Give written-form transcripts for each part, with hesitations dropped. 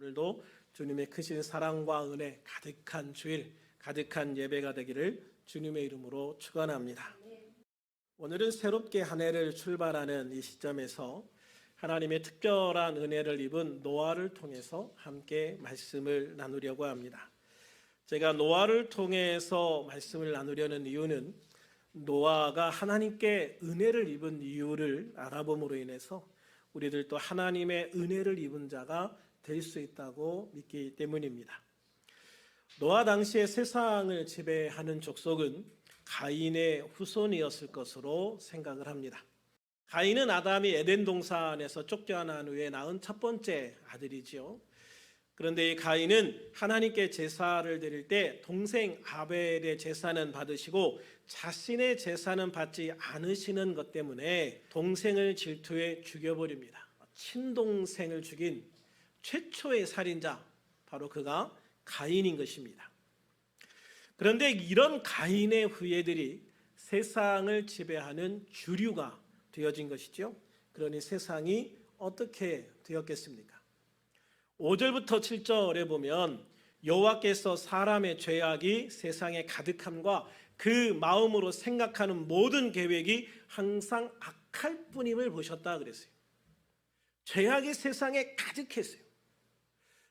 오늘도 주님의 크신 사랑과 은혜 가득한 주일, 가득한 예배가 되기를 주님의 이름으로 축원합니다. 오늘은 새롭게 한 해를 출발하는 이 시점에서 하나님의 특별한 은혜를 입은 노아를 통해서 함께 말씀을 나누려고 합니다. 제가 노아를 통해서 말씀을 나누려는 이유는 노아가 하나님께 은혜를 입은 이유를 알아봄으로 인해서 우리들도 하나님의 은혜를 입은 자가 될 수 있다고 믿기 때문입니다. 노아 당시에 세상을 지배하는 족속은 가인의 후손이었을 것으로 생각을 합니다. 가인은 아담이 에덴 동산에서 쫓겨난 후에 낳은 첫 번째 아들이지요. 그런데 이 가인은 하나님께 제사를 드릴 때 동생 아벨의 제사는 받으시고 자신의 제사는 받지 않으시는 것 때문에 동생을 질투해 죽여버립니다. 친동생을 죽인 최초의 살인자, 바로 그가 가인인 것입니다. 그런데 이런 가인의 후예들이 세상을 지배하는 주류가 되어진 것이죠. 그러니 세상이 어떻게 되었겠습니까? 5절부터 7절에 보면 여호와께서 사람의 죄악이 세상에 가득함과 그 마음으로 생각하는 모든 계획이 항상 악할 뿐임을 보셨다 그랬어요. 죄악이 세상에 가득했어요.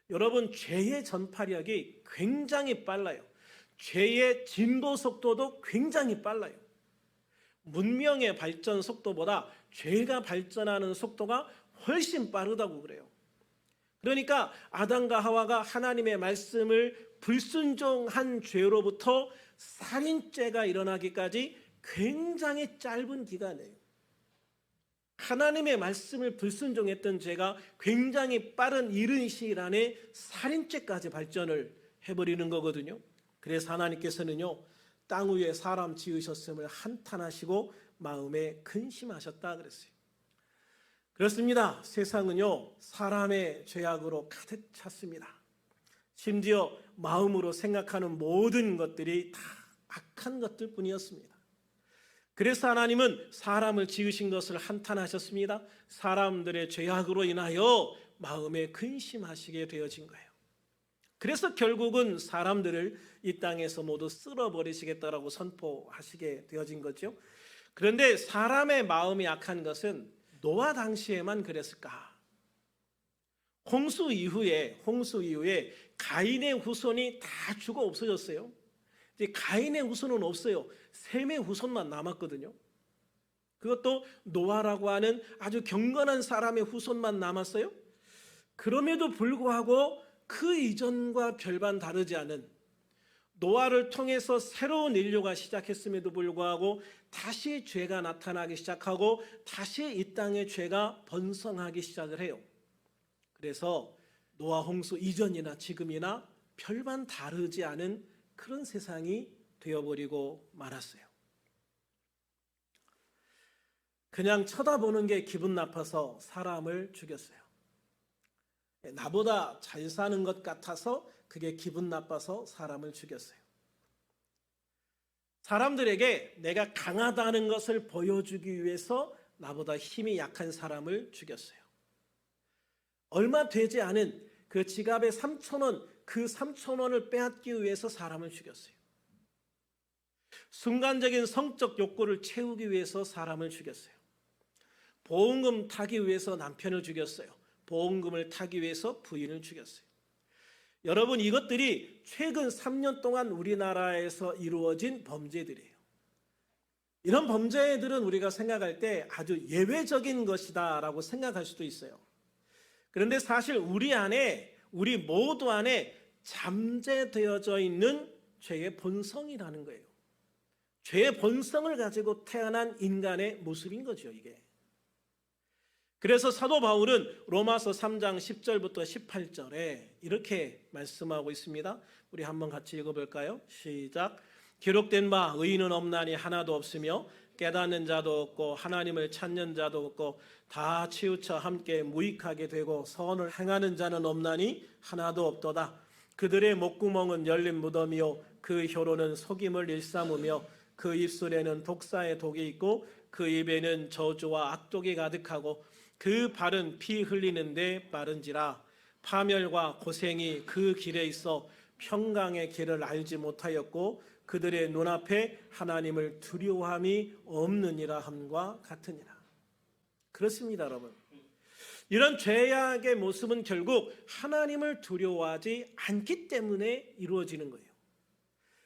여러분, 죄의 전파력이 굉장히 빨라요. 죄의 진도 속도도 굉장히 빨라요. 문명의 발전 속도보다 죄가 발전하는 속도가 훨씬 빠르다고 그래요. 그러니까 아담과 하와가 하나님의 말씀을 불순종한 죄로부터 살인죄가 일어나기까지 굉장히 짧은 기간이에요. 하나님의 말씀을 불순종했던 죄가 굉장히 빠른 이른 시일 안에 살인죄까지 발전을 해버리는 거거든요. 그래서 하나님께서는요, 땅 위에 사람 지으셨음을 한탄하시고 마음에 근심하셨다 그랬어요. 그렇습니다. 세상은요, 사람의 죄악으로 가득 찼습니다. 심지어 마음으로 생각하는 모든 것들이 다 악한 것들 뿐이었습니다. 그래서 하나님은 사람을 지으신 것을 한탄하셨습니다. 사람들의 죄악으로 인하여 마음에 근심하시게 되어진 거예요. 그래서 결국은 사람들을 이 땅에서 모두 쓸어버리시겠다라고 선포하시게 되어진 거죠. 그런데 사람의 마음이 악한 것은 노아 당시에만 그랬을까? 홍수 이후에 가인의 후손이 다 죽어 없어졌어요. 이제 가인의 후손은 없어요. 셈의 후손만 남았거든요. 그것도 노아라고 하는 아주 경건한 사람의 후손만 남았어요. 그럼에도 불구하고 그 이전과 별반 다르지 않은, 노아를 통해서 새로운 인류가 시작했음에도 불구하고 다시 죄가 나타나기 시작하고 다시 이 땅에 죄가 번성하기 시작을 해요. 그래서 노아 홍수 이전이나 지금이나 별반 다르지 않은 그런 세상이 되어버리고 말았어요. 그냥 쳐다보는 게 기분 나빠서 사람을 죽였어요. 나보다 잘 사는 것 같아서 그게 기분 나빠서 사람을 죽였어요. 사람들에게 내가 강하다는 것을 보여주기 위해서 나보다 힘이 약한 사람을 죽였어요. 얼마 되지 않은 그 지갑에 3,000원, 그 3,000원을 빼앗기 위해서 사람을 죽였어요. 순간적인 성적 욕구를 채우기 위해서 사람을 죽였어요. 보험금 타기 위해서 남편을 죽였어요. 보험금을 타기 위해서 부인을 죽였어요. 여러분, 이것들이 최근 3년 동안 우리나라에서 이루어진 범죄들이에요. 이런 범죄들은 우리가 생각할 때 아주 예외적인 것이다 라고 생각할 수도 있어요. 그런데 사실 우리 모두 안에 잠재되어져 있는 죄의 본성이라는 거예요. 죄의 본성을 가지고 태어난 인간의 모습인 거죠, 이게. 그래서 사도 바울은 로마서 3장 10절부터 18절에 이렇게 말씀하고 있습니다. 우리 한번 같이 읽어볼까요? 시작. 기록된 바 의인은 없나니 하나도 없으며 깨닫는 자도 없고 하나님을 찾는 자도 없고 다 치우쳐 함께 무익하게 되고 선을 행하는 자는 없나니 하나도 없도다. 그들의 목구멍은 열린 무덤이요 그 혀로는 속임을 일삼으며 그 입술에는 독사의 독이 있고 그 입에는 저주와 악독이 가득하고 그 발은 피 흘리는데 빠른지라. 파멸과 고생이 그 길에 있어 평강의 길을 알지 못하였고 그들의 눈앞에 하나님을 두려워함이 없느니라 함과 같으니라. 그렇습니다, 여러분. 이런 죄악의 모습은 결국 하나님을 두려워하지 않기 때문에 이루어지는 거예요.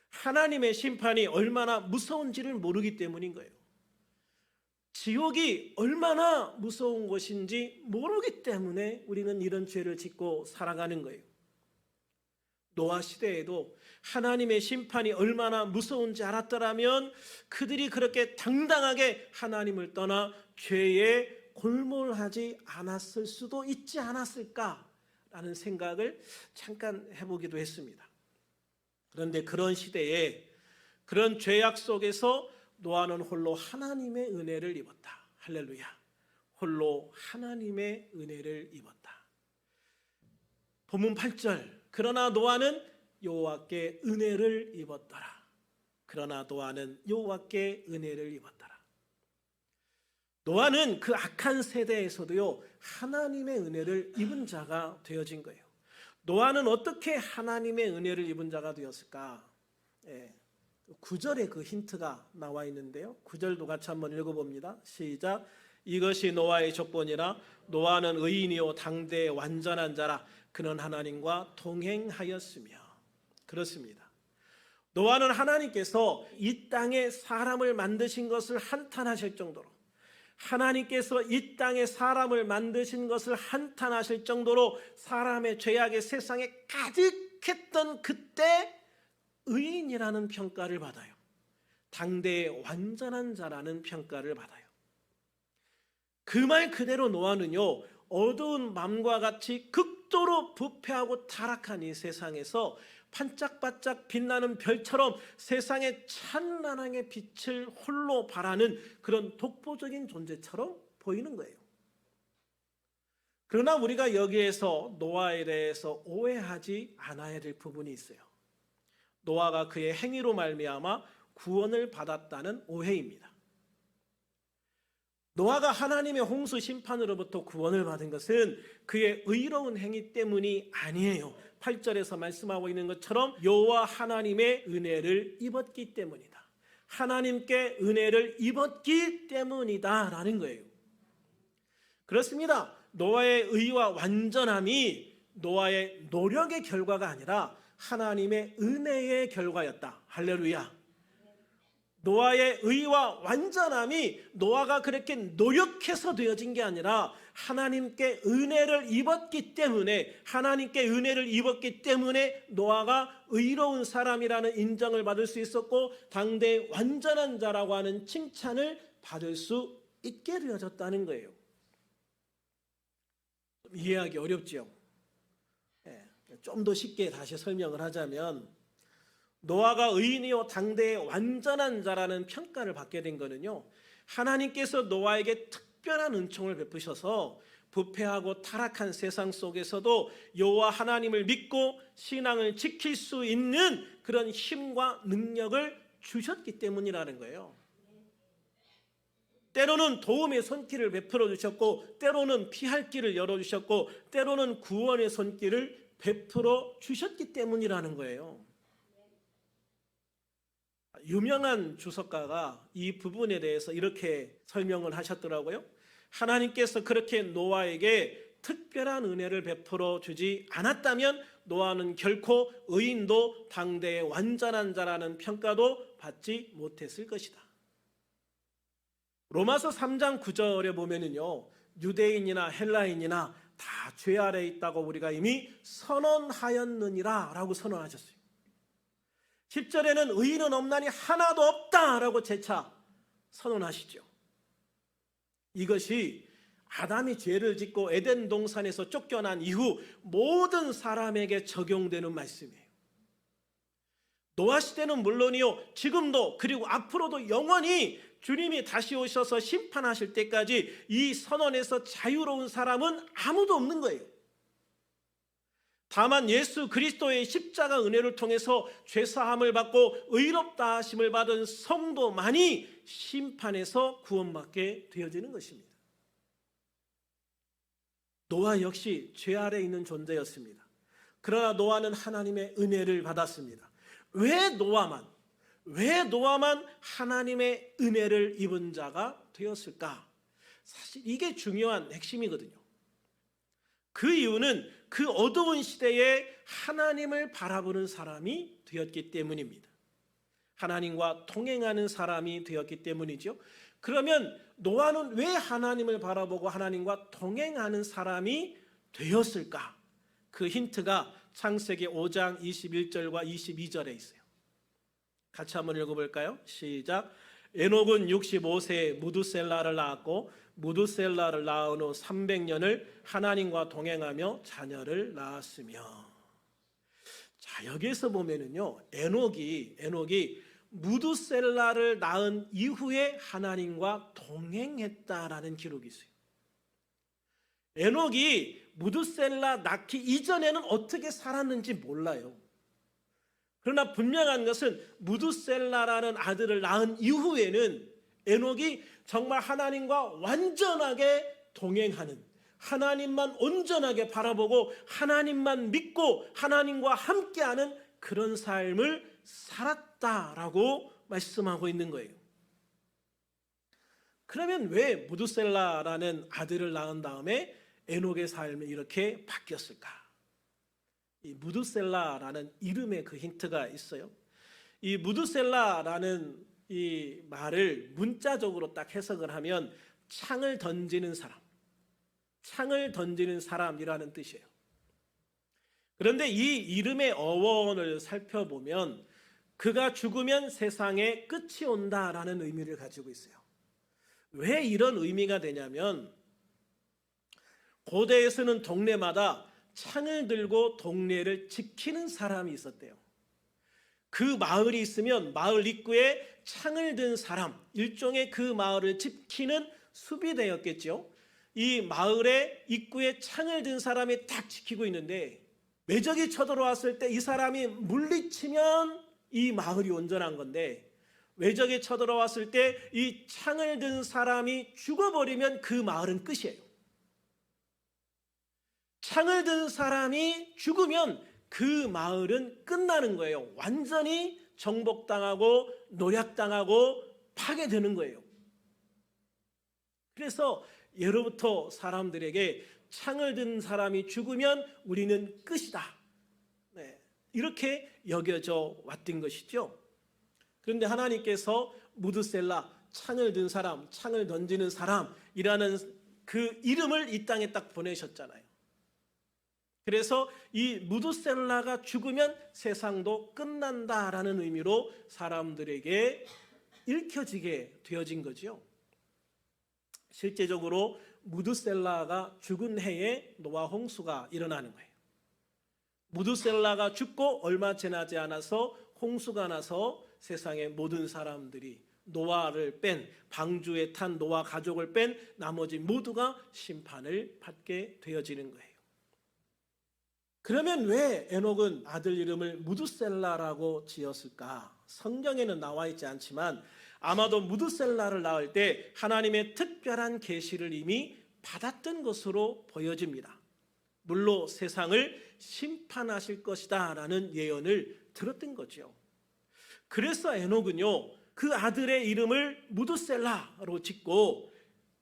하나님의 심판이 얼마나 무서운지를 모르기 때문인 거예요. 지옥이 얼마나 무서운 것인지 모르기 때문에 우리는 이런 죄를 짓고 살아가는 거예요. 노아 시대에도 하나님의 심판이 얼마나 무서운지 알았더라면 그들이 그렇게 당당하게 하나님을 떠나 죄에 골몰하지 않았을 수도 있지 않았을까라는 생각을 잠깐 해보기도 했습니다. 그런데 그런 시대에 그런 죄악 속에서 노아는 홀로 하나님의 은혜를 입었다. 할렐루야. 홀로 하나님의 은혜를 입었다. 본문 8절. 그러나 노아는 여호와께 은혜를 입었더라. 그러나 노아는 여호와께 은혜를 입었더라. 노아는 그 악한 세대에서도요, 하나님의 은혜를 입은 자가 되어진 거예요. 노아는 어떻게 하나님의 은혜를 입은 자가 되었을까? 9절에 그 힌트가 나와 있는데요. 9절도 같이 한번 읽어봅니다. 시작. 이것이 노아의 족본이라. 노아는 의인이요 당대의 완전한 자라. 그는 하나님과 동행하였으며. 그렇습니다. 노아는 하나님께서 이 땅에 사람을 만드신 것을 한탄하실 정도로, 하나님께서 이 땅에 사람을 만드신 것을 한탄하실 정도로 사람의 죄악의 세상에 가득했던 그때 의인이라는 평가를 받아요. 당대의 완전한 자라는 평가를 받아요. 그 말 그대로 노아는요, 어두운 밤과 같이 극도로 부패하고 타락한 이 세상에서 반짝반짝 빛나는 별처럼 세상의 찬란하게 빛을 홀로 발하는 그런 독보적인 존재처럼 보이는 거예요. 그러나 우리가 여기에서 노아에 대해서 오해하지 않아야 될 부분이 있어요. 노아가 그의 행위로 말미암아 구원을 받았다는 오해입니다. 노아가 하나님의 홍수 심판으로부터 구원을 받은 것은 그의 의로운 행위 때문이 아니에요. 8절에서 말씀하고 있는 것처럼 여호와 하나님의 은혜를 입었기 때문이다. 하나님께 은혜를 입었기 때문이다라는 거예요. 그렇습니다. 노아의 의와 완전함이 노아의 노력의 결과가 아니라 하나님의 은혜의 결과였다. 할렐루야. 노아의 의와 완전함이 노아가 그렇게 노력해서 되어진 게 아니라 하나님께 은혜를 입었기 때문에, 하나님께 은혜를 입었기 때문에 노아가 의로운 사람이라는 인정을 받을 수 있었고 당대의 완전한 자라고 하는 칭찬을 받을 수 있게 되어졌다는 거예요. 이해하기 어렵죠. 좀 더 쉽게 다시 설명을 하자면, 노아가 의인이요 당대의 완전한 자라는 평가를 받게 된 것은요, 하나님께서 노아에게 특별한 은총을 베푸셔서 부패하고 타락한 세상 속에서도 여호와 하나님을 믿고 신앙을 지킬 수 있는 그런 힘과 능력을 주셨기 때문이라는 거예요. 때로는 도움의 손길을 베풀어 주셨고, 때로는 피할 길을 열어주셨고, 때로는 구원의 손길을 베풀어 주셨기 때문이라는 거예요. 유명한 주석가가 이 부분에 대해서 이렇게 설명을 하셨더라고요. 하나님께서 그렇게 노아에게 특별한 은혜를 베풀어 주지 않았다면 노아는 결코 의인도 당대의 완전한 자라는 평가도 받지 못했을 것이다. 로마서 3장 9절에 보면은요, 유대인이나 헬라인이나 다 죄 아래에 있다고 우리가 이미 선언하였느니라 라고 선언하셨어요. 10절에는 의인은 없나니 하나도 없다라고 재차 선언하시죠. 이것이 아담이 죄를 짓고 에덴 동산에서 쫓겨난 이후 모든 사람에게 적용되는 말씀이에요. 노아 시대는 물론이요, 지금도 그리고 앞으로도 영원히 주님이 다시 오셔서 심판하실 때까지 이 선언에서 자유로운 사람은 아무도 없는 거예요. 다만 예수 그리스도의 십자가 은혜를 통해서 죄사함을 받고 의롭다 하심을 받은 성도만이 심판에서 구원받게 되어지는 것입니다. 노아 역시 죄 아래 있는 존재였습니다. 그러나 노아는 하나님의 은혜를 받았습니다. 왜 노아만 하나님의 은혜를 입은 자가 되었을까? 사실 이게 중요한 핵심이거든요. 그 이유는 그 어두운 시대에 하나님을 바라보는 사람이 되었기 때문입니다. 하나님과 동행하는 사람이 되었기 때문이죠. 그러면 노아는 왜 하나님을 바라보고 하나님과 동행하는 사람이 되었을까? 그 힌트가 창세기 5장 21절과 22절에 있어요. 같이 한번 읽어볼까요? 시작. 에녹은 65세에 무두셀라를 낳았고 무두셀라를 낳은 후 300년을 하나님과 동행하며 자녀를 낳았으며. 자, 여기에서 보면은요, 에녹이 무두셀라를 낳은 이후에 하나님과 동행했다라는 기록이 있어요. 에녹이 무두셀라 낳기 이전에는 어떻게 살았는지 몰라요. 그러나 분명한 것은 무두셀라라는 아들을 낳은 이후에는 에녹이 정말 하나님과 완전하게 동행하는, 하나님만 온전하게 바라보고 하나님만 믿고 하나님과 함께하는 그런 삶을 살았다라고 말씀하고 있는 거예요. 그러면 왜 무두셀라라는 아들을 낳은 다음에 에녹의 삶이 이렇게 바뀌었을까? 이 무두셀라라는 이름에 그 힌트가 있어요. 이 무두셀라라는 이 말을 문자적으로 딱 해석을 하면 창을 던지는 사람이라는 뜻이에요. 그런데 이 이름의 어원을 살펴보면 그가 죽으면 세상에 끝이 온다라는 의미를 가지고 있어요. 왜 이런 의미가 되냐면 고대에서는 동네마다 창을 들고 동네를 지키는 사람이 있었대요. 그 마을이 있으면 마을 입구에 창을 든 사람, 일종의 그 마을을 지키는 수비대였겠죠. 이 마을의 입구에 창을 든 사람이 딱 지키고 있는데 매적이 쳐들어왔을 때 이 사람이 물리치면 이 마을이 온전한 건데 외적이 쳐들어왔을 때 이 창을 든 사람이 죽어버리면 그 마을은 끝이에요. 창을 든 사람이 죽으면 그 마을은 끝나는 거예요. 완전히 정복당하고 노략당하고 파괴되는 거예요. 그래서 예로부터 사람들에게 창을 든 사람이 죽으면 우리는 끝이다, 이렇게 여겨져 왔던 것이죠. 그런데 하나님께서 무두셀라, 창을 든 사람, 창을 던지는 사람이라는 그 이름을 이 땅에 딱 보내셨잖아요. 그래서 이 무두셀라가 죽으면 세상도 끝난다라는 의미로 사람들에게 읽혀지게 되어진 거죠. 실제적으로 무두셀라가 죽은 해에 노아 홍수가 일어나는 거예요. 무두셀라가 죽고 얼마 지나지 않아서 홍수가 나서 세상의 모든 사람들이 노아를 뺀, 방주에 탄 노아 가족을 뺀 나머지 모두가 심판을 받게 되어지는 거예요. 그러면 왜 에녹은 아들 이름을 무두셀라라고 지었을까? 성경에는 나와 있지 않지만 아마도 무두셀라를 낳을 때 하나님의 특별한 계시를 이미 받았던 것으로 보여집니다. 물로 세상을 심판하실 것이다 라는 예언을 들었던 거죠. 그래서 에녹은요, 그 아들의 이름을 무두셀라로 짓고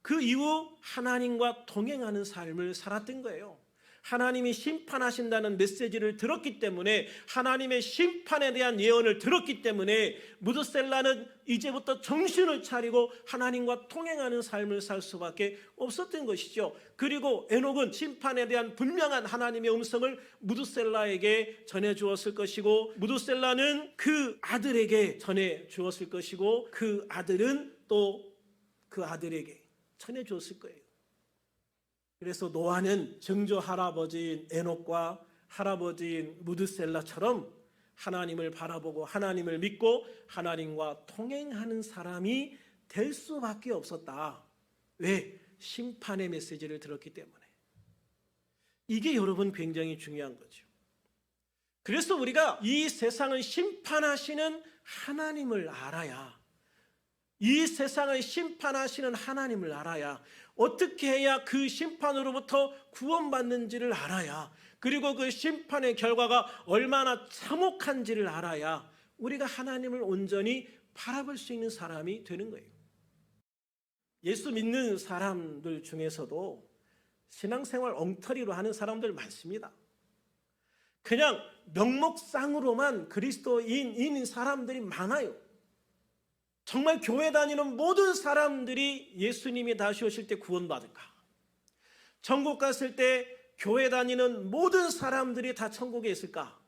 그 이후 하나님과 동행하는 삶을 살았던 거예요. 하나님이 심판하신다는 메시지를 들었기 때문에, 하나님의 심판에 대한 예언을 들었기 때문에 무두셀라는 이제부터 정신을 차리고 하나님과 동행하는 삶을 살 수밖에 없었던 것이죠. 그리고 에녹은 심판에 대한 분명한 하나님의 음성을 무두셀라에게 전해주었을 것이고, 무두셀라는 그 아들에게 전해주었을 것이고, 그 아들은 또 그 아들에게 전해주었을 거예요. 그래서 노아는 증조 할아버지인 에녹과 할아버지인 무두셀라처럼 하나님을 바라보고 하나님을 믿고 하나님과 동행하는 사람이 될 수밖에 없었다. 왜? 심판의 메시지를 들었기 때문에. 이게 여러분 굉장히 중요한 거죠. 그래서 우리가 이 세상을 심판하시는 하나님을 알아야, 이 세상을 심판하시는 하나님을 알아야 어떻게 해야 그 심판으로부터 구원받는지를 알아야, 그리고 그 심판의 결과가 얼마나 참혹한지를 알아야 우리가 하나님을 온전히 바라볼 수 있는 사람이 되는 거예요. 예수 믿는 사람들 중에서도 신앙생활 엉터리로 하는 사람들 많습니다. 그냥 명목상으로만 그리스도인인 사람들이 많아요. 정말 교회 다니는 모든 사람들이 예수님이 다시 오실 때 구원받을까? 천국 갔을 때 교회 다니는 모든 사람들이 다 천국에 있을까?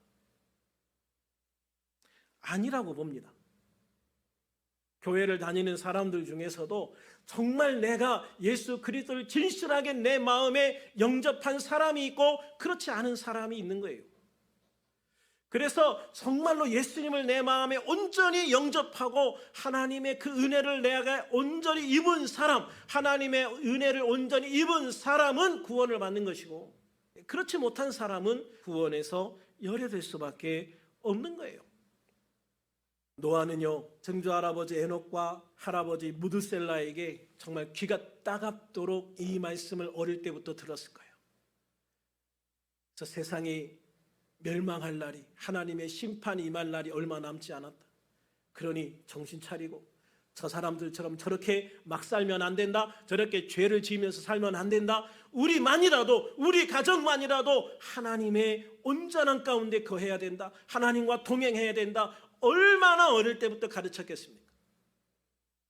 아니라고 봅니다. 교회를 다니는 사람들 중에서도 정말 내가 예수 그리스도를 진실하게 내 마음에 영접한 사람이 있고 그렇지 않은 사람이 있는 거예요. 그래서 정말로 예수님을 내 마음에 온전히 영접하고 하나님의 그 은혜를 내가 온전히 입은 사람, 하나님의 은혜를 온전히 입은 사람은 구원을 받는 것이고, 그렇지 못한 사람은 구원에서 열외될 수밖에 없는 거예요. 노아는요, 증조 할아버지 에녹과 할아버지 무드셀라에게 정말 귀가 따갑도록 이 말씀을 어릴 때부터 들었을 거예요. 저 세상이 멸망할 날이, 하나님의 심판이 임할 날이 얼마 남지 않았다. 그러니 정신 차리고 저 사람들처럼 저렇게 막 살면 안 된다. 저렇게 죄를 지으면서 살면 안 된다. 우리만이라도, 우리 가정만이라도 하나님의 온전한 가운데 거해야 된다. 하나님과 동행해야 된다. 얼마나 어릴 때부터 가르쳤겠습니까?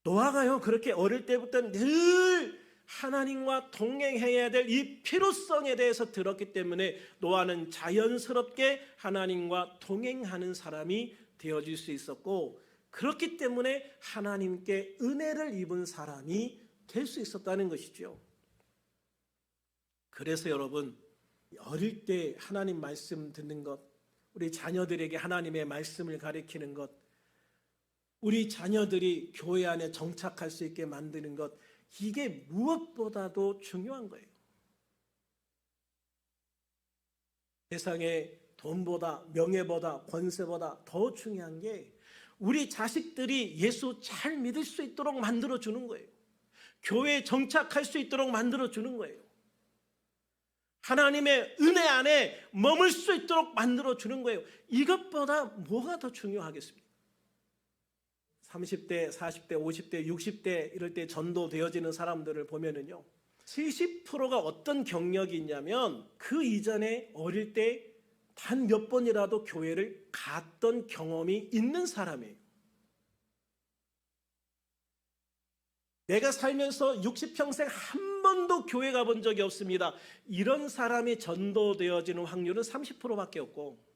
노아가요, 그렇게 어릴 때부터 늘 하나님과 동행해야 될 이 필요성에 대해서 들었기 때문에 노아는 자연스럽게 하나님과 동행하는 사람이 되어질 수 있었고, 그렇기 때문에 하나님께 은혜를 입은 사람이 될 수 있었다는 것이죠. 그래서 여러분, 어릴 때 하나님 말씀 듣는 것, 우리 자녀들에게 하나님의 말씀을 가르치는 것, 우리 자녀들이 교회 안에 정착할 수 있게 만드는 것, 이게 무엇보다도 중요한 거예요. 세상에 돈보다, 명예보다, 권세보다 더 중요한 게 우리 자식들이 예수 잘 믿을 수 있도록 만들어주는 거예요. 교회에 정착할 수 있도록 만들어주는 거예요. 하나님의 은혜 안에 머물 수 있도록 만들어주는 거예요. 이것보다 뭐가 더 중요하겠습니까? 30대, 40대, 50대, 60대 이럴 때 전도되어지는 사람들을 보면은요, 70%가 어떤 경력이 있냐면 그 이전에 어릴 때 단 몇 번이라도 교회를 갔던 경험이 있는 사람이에요. 내가 살면서 60평생 한 번도 교회 가본 적이 없습니다. 이런 사람이 전도되어지는 확률은 30%밖에 없고,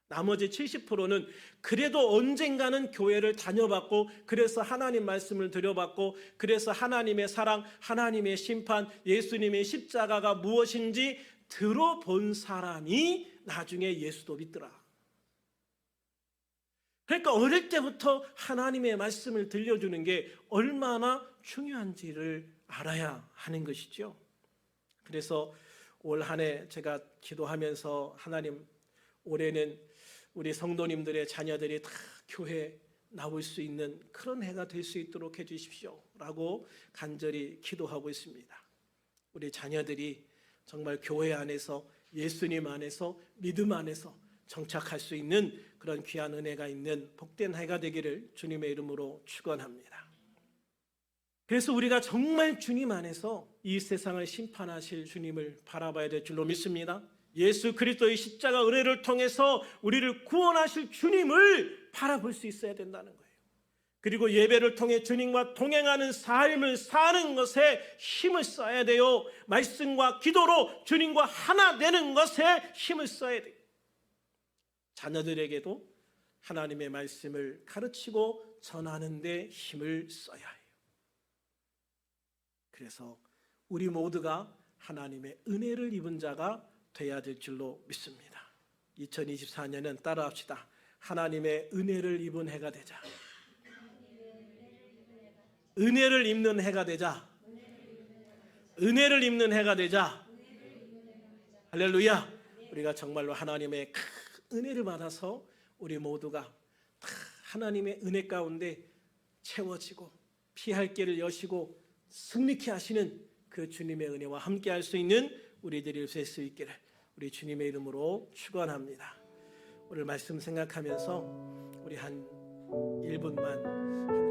나머지 70%는 그래도 언젠가는 교회를 다녀봤고, 그래서 하나님 말씀을 들여봤고, 그래서 하나님의 사랑, 하나님의 심판, 예수님의 십자가가 무엇인지 들어본 사람이 나중에 예수도 믿더라. 그러니까 어릴 때부터 하나님의 말씀을 들려주는 게 얼마나 중요한지를 알아야 하는 것이죠. 그래서 올 한 해 제가 기도하면서, 하나님, 올해는 우리 성도님들의 자녀들이 다 교회 나올 수 있는 그런 해가 될 수 있도록 해주십시오 라고 간절히 기도하고 있습니다. 우리 자녀들이 정말 교회 안에서, 예수님 안에서, 믿음 안에서 정착할 수 있는 그런 귀한 은혜가 있는 복된 해가 되기를 주님의 이름으로 축원합니다. 그래서 우리가 정말 주님 안에서 이 세상을 심판하실 주님을 바라봐야 될 줄로 믿습니다. 예수 그리스도의 십자가 은혜를 통해서 우리를 구원하실 주님을 바라볼 수 있어야 된다는 거예요. 그리고 예배를 통해 주님과 동행하는 삶을 사는 것에 힘을 써야 돼요. 말씀과 기도로 주님과 하나 되는 것에 힘을 써야 돼요. 자녀들에게도 하나님의 말씀을 가르치고 전하는 데 힘을 써야 해요. 그래서 우리 모두가 하나님의 은혜를 입은 자가 돼야 될 줄로 믿습니다. 2024년은 따라합시다. 하나님의 은혜를 입은 해가 되자. 은혜를 입는 해가 되자. 은혜를 입는 해가 되자. 할렐루야. 우리가 정말로 하나님의 큰 은혜를 받아서 우리 모두가 다 하나님의 은혜 가운데 채워지고, 피할 길을 여시고 승리케 하시는 그 주님의 은혜와 함께 할 수 있는 우리들이 될 수 있기를 우리 주님의 이름으로 축원합니다. 오늘 말씀 생각하면서 우리 한 1분만